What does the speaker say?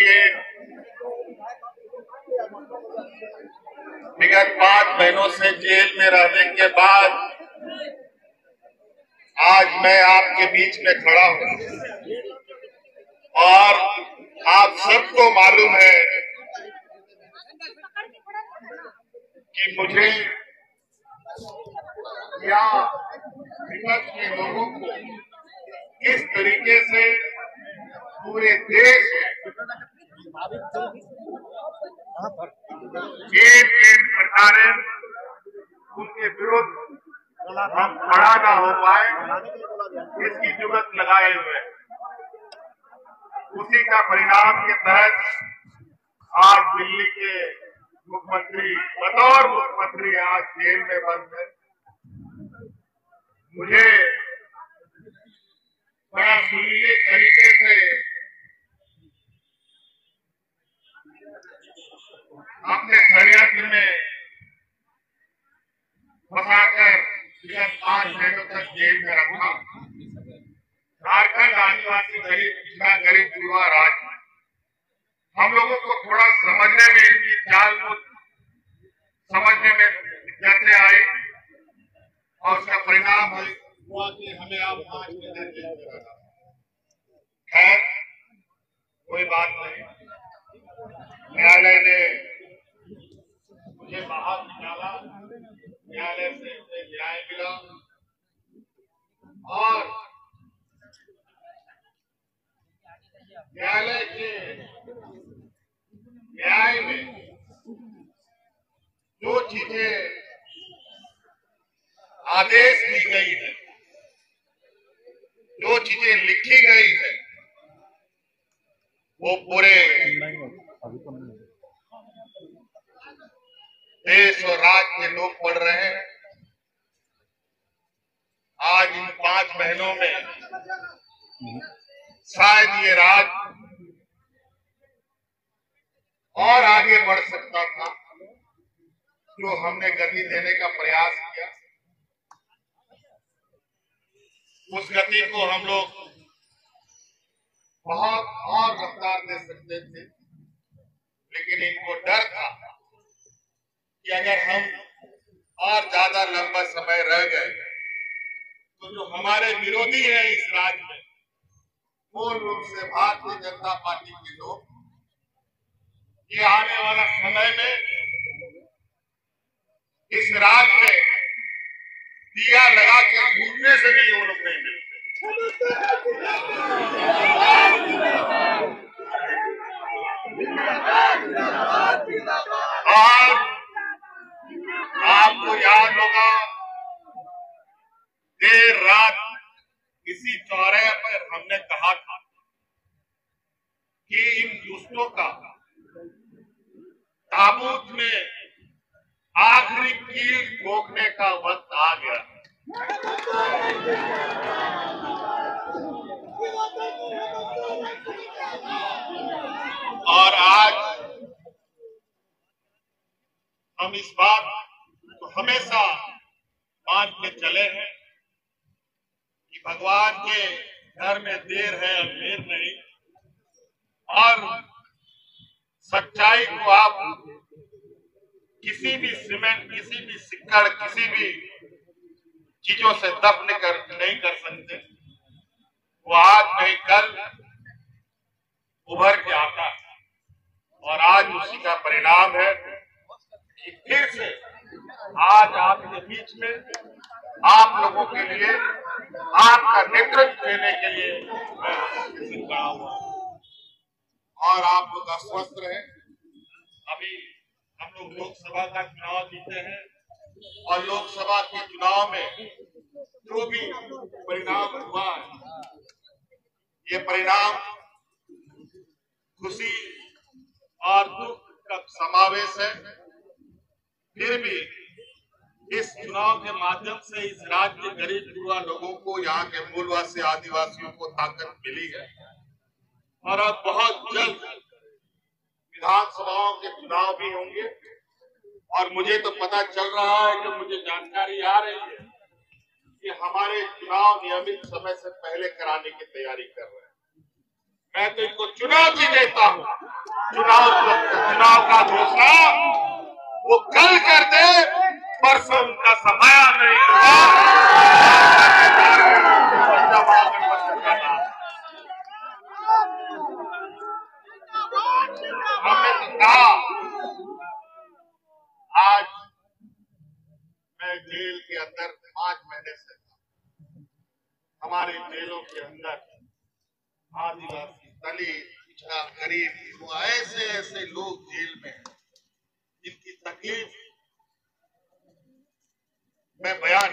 लिए विगत 5 महीनों से जेल में रहने के बाद आज मैं आपके बीच में खड़ा हूं और आप सबको मालूम है कि मुझे या विपक्ष के लोगों को किस तरीके से पूरे देश एक सरकारें उनके विरुद्ध हम खड़ा ना हो पाए इसकी जुगत लगाए हुए उसी का परिणाम के तहत आज दिल्ली के मुख्यमंत्री बतौर मुख्यमंत्री आज जेल में बंद है। मुझे बड़ा सुरीले तरीके से अपने षड्यंत्र में फंसाकर विगत 5 महीनों तक जेल में रखा। झारखंड आदिवासी दलित पिछड़ा गरीब युवा राज्य हम लोगों को थोड़ा समझने में इनकी चाल को समझने में दिक्कतें आई और उसका परिणाम हुआ कि हमें अब 5 महीने जेल में रहना। खैर कोई बात नहीं, न्यायालय ने मुझे बाहर निकाला, न्यायालय से मुझे न्याय मिला और न्यायालय के न्याय में जो चीजें आदेश दी गई है, जो चीजें लिखी गई है, वो पूरे देश और राज्य के लोग पढ़ रहे हैं। आज इन 5 महीनों में शायद ये राज्य और आगे बढ़ सकता था, जो हमने गति देने का प्रयास किया उस गति को हम लोग बहुत और रफ्तार दे सकते थे, लेकिन इनको डर था कि अगर हम और ज्यादा लंबा समय रह गए तो जो हमारे विरोधी हैं इस राज्य में, मूल रूप से भारतीय जनता पार्टी के लोग, ये आने वाला समय में इस राज्य में दिया लगा के घूमने से भी वो लोग नहीं मिलते। और आपको याद होगा देर रात इसी चौराहे पर हमने कहा था कि इन दुष्टों का ताबूत में आखिरी कील ठोकने का वक्त आ गया। और आज हम इस बात को हमेशा मान के चले हैं कि भगवान के घर में देर है अंधेर नहीं, और सच्चाई को आप किसी भी सीमेंट, किसी भी सिक्कड़, किसी भी चीजों से दफन नहीं कर सकते। वो आज नहीं कल उभर के आता है और आज उसी का परिणाम है कि फिर से आज आपके बीच में आप लोगों के लिए, आपका नेतृत्व देने के लिए मैं खड़ा हुआ और आप लोग अस्वस्थ रहे। अभी हम लोग लोकसभा का चुनाव जीते हैं और लोकसभा के चुनाव में जो भी परिणाम हुआ है, ये परिणाम खुशी और दुख का समावेश है। फिर भी इस चुनाव के माध्यम से इस राज्य के गरीब युवा लोगों को, यहाँ के मूलवासी आदिवासियों को ताकत मिली है और अब बहुत जल्द विधानसभाओं के चुनाव भी होंगे। और मुझे तो पता चल रहा है कि मुझे जानकारी आ रही है कि हमारे चुनाव नियमित समय से पहले कराने की तैयारी कर रहे हैं। मैं तो इनको चुनौती देता हूं चुनाव का घोषणा वो कल कर दे, परसों उनका समाया नहीं हुआ। हमने तो कहा, आज मैं जेल के अंदर 5 महीने से हमारे जेलों के अंदर आदिवासी, दलित, पिछड़ा, गरीब, वो ऐसे लोग जेल में जिनकी तकलीफ मैं बयान